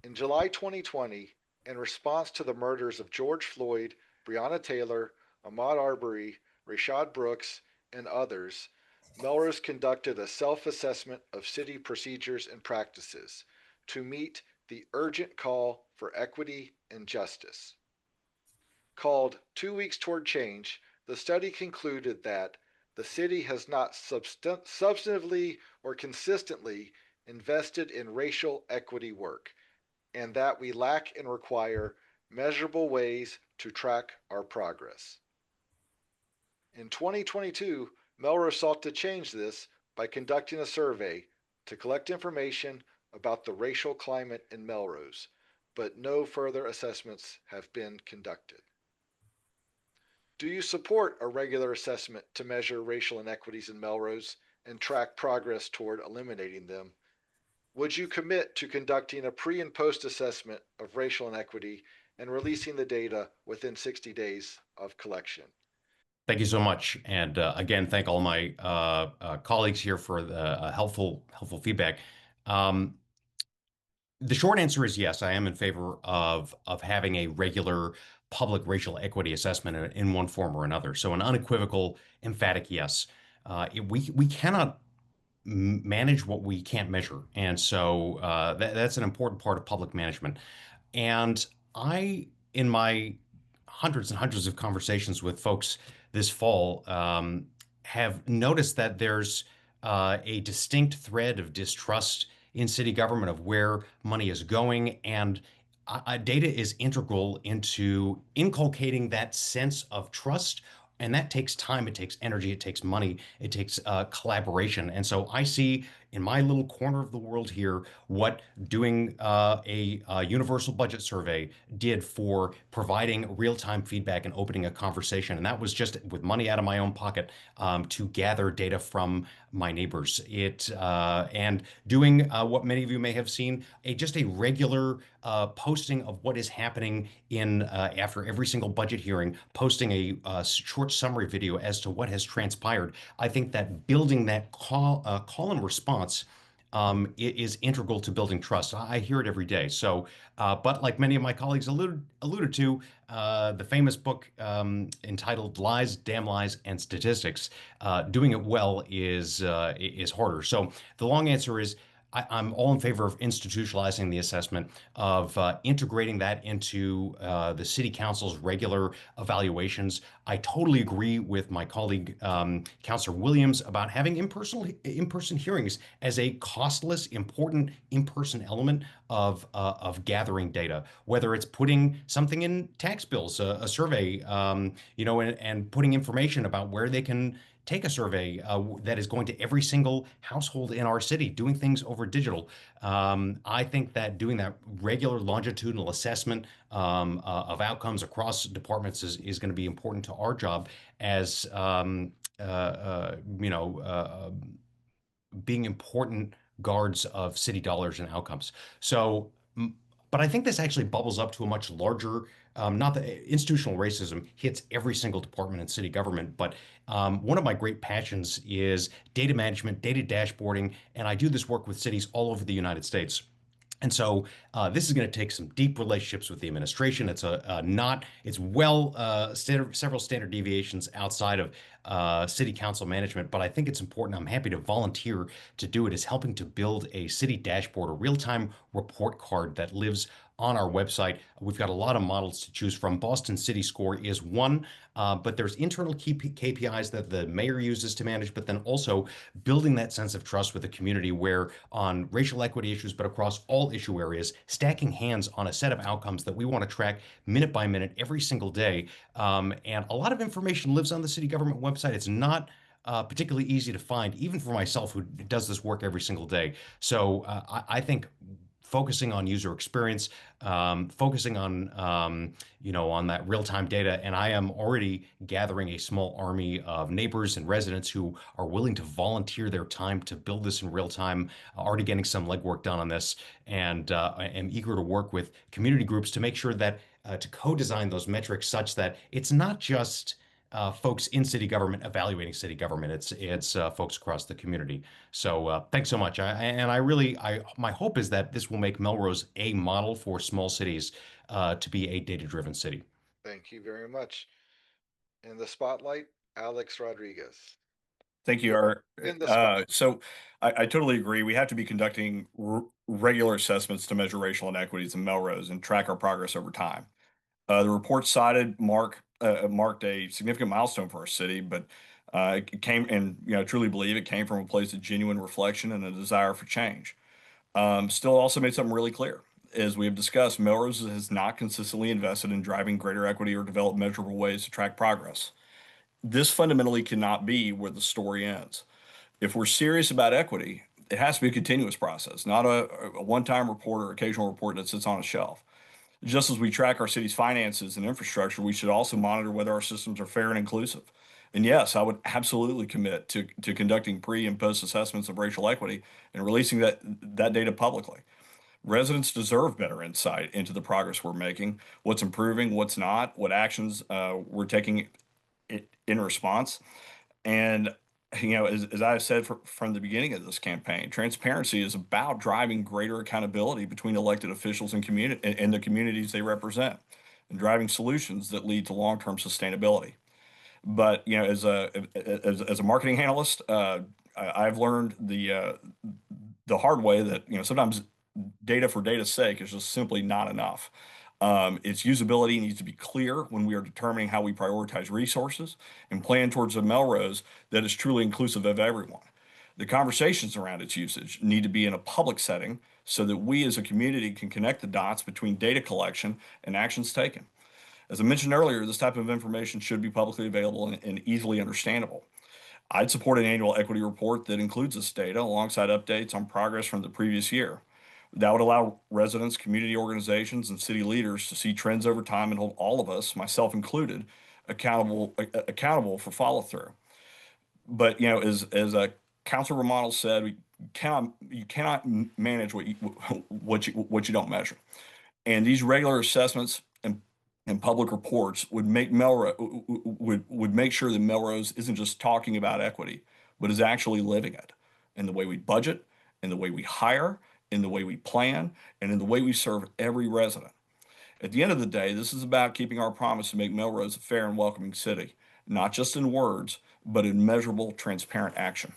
In July 2020, in response to the murders of George Floyd, Breonna Taylor, Ahmaud Arbery, Rayshard Brooks, and others, Melrose conducted a self assessment of city procedures and practices to meet the urgent call for equity and justice. Called 2 Weeks Toward Change, the study concluded that the city has not substantively or consistently invested in racial equity work, and that we lack and require measurable ways to track our progress. In 2022, Melrose sought to change this by conducting a survey to collect information about the racial climate in Melrose, but no further assessments have been conducted. Do you support a regular assessment to measure racial inequities in Melrose and track progress toward eliminating them? Would you commit to conducting a pre and post assessment of racial inequity and releasing the data within 60 days of collection? Thank you so much. And again, thank all my colleagues here for the helpful feedback. Um, the short answer is yes, I am in favor of having a regular public racial equity assessment in one form or another. So an unequivocal, emphatic yes. We cannot manage what we can't measure, and so that's an important part of public management. And in my hundreds and hundreds of conversations with folks this fall, have noticed that there's a distinct thread of distrust in city government of where money is going. And data is integral into inculcating that sense of trust. And that takes time, it takes energy, it takes money, it takes collaboration. And so I see in my little corner of the world here what doing a universal budget survey did for providing real-time feedback and opening a conversation. And that was just with money out of my own pocket to gather data from my neighbors. It and doing what many of you may have seen, just a regular posting of what is happening in after every single budget hearing, posting a short summary video as to what has transpired. I think that building that call and response is integral to building trust. I hear it every day. So, but like many of my colleagues alluded to, the famous book entitled "Lies, Damn Lies, and Statistics," doing it well is harder. So the long answer is I'm all in favor of institutionalizing the assessment, of integrating that into the city council's regular evaluations. I totally agree with my colleague, Councillor Williams, about having in-person hearings as a costless, important in-person element of gathering data, whether it's putting something in tax bills, a survey, and putting information about where they can take a survey that is going to every single household in our city, doing things over digital. I think that doing that regular longitudinal assessment of outcomes across departments is going to be important to our job as being important guards of city dollars and outcomes. So, but I think this actually bubbles up to a much larger, not that institutional racism hits every single department in city government, but one of my great passions is data management, data dashboarding, and I do this work with cities all over the United States. And so this is going to take some deep relationships with the administration. It's it's well several standard deviations outside of city council management, but I think it's important. I'm happy to volunteer to do it, is helping to build a city dashboard, a real-time report card that lives on our website. We've got a lot of models to choose from. Boston City Score is one, but there's internal KPIs that the mayor uses to manage, but then also building that sense of trust with the community where on racial equity issues, but across all issue areas, stacking hands on a set of outcomes that we want to track minute by minute every single day. And a lot of information lives on the city government website. It's not particularly easy to find, even for myself who does this work every single day. So I think focusing on user experience, focusing on that real-time data. And I am already gathering a small army of neighbors and residents who are willing to volunteer their time to build this in real time, already getting some legwork done on this, and am eager to work with community groups to make sure that to co-design those metrics such that it's not just folks in city government evaluating city government. It's folks across the community. So thanks so much. And I really, my hope is that this will make Melrose a model for small cities to be a data-driven city. Thank you very much. In the spotlight, Alex Rodriguez. Thank you, Art. In the spot. So I totally agree. We have to be conducting regular assessments to measure racial inequities in Melrose and track our progress over time. The report cited marked a significant milestone for our city, but it came and truly believe it came from a place of genuine reflection and a desire for change. Still, also made something really clear. As we have discussed, Melrose has not consistently invested in driving greater equity or developed measurable ways to track progress. This fundamentally cannot be where the story ends. If we're serious about equity, it has to be a continuous process, not a one-time report or occasional report that sits on a shelf. Just as we track our city's finances and infrastructure, we should also monitor whether our systems are fair and inclusive. And yes, I would absolutely commit to conducting pre and post assessments of racial equity and releasing that data publicly. Residents deserve better insight into the progress we're making, what's improving, what's not, what actions we're taking in response. And as I've said from the beginning of this campaign, transparency is about driving greater accountability between elected officials and community and the communities they represent, and driving solutions that lead to long-term sustainability. But as a marketing analyst, I've learned the hard way that sometimes data for data's sake is just simply not enough. Its usability needs to be clear when we are determining how we prioritize resources and plan towards a Melrose that is truly inclusive of everyone. The conversations around its usage need to be in a public setting so that we as a community can connect the dots between data collection and actions taken. As I mentioned earlier, this type of information should be publicly available and easily understandable. I'd support an annual equity report that includes this data alongside updates on progress from the previous year. That would allow residents, community organizations, and city leaders to see trends over time and hold all of us, myself included, accountable for follow through. But as Councilor Romano said, you cannot manage what you don't measure. And these regular assessments and public reports would make Melrose would make sure that Melrose isn't just talking about equity, but is actually living it in the way we budget, in the way we hire, in the way we plan, and in the way we serve every resident. At the end of the day, this is about keeping our promise to make Melrose a fair and welcoming city, not just in words, but in measurable, transparent action.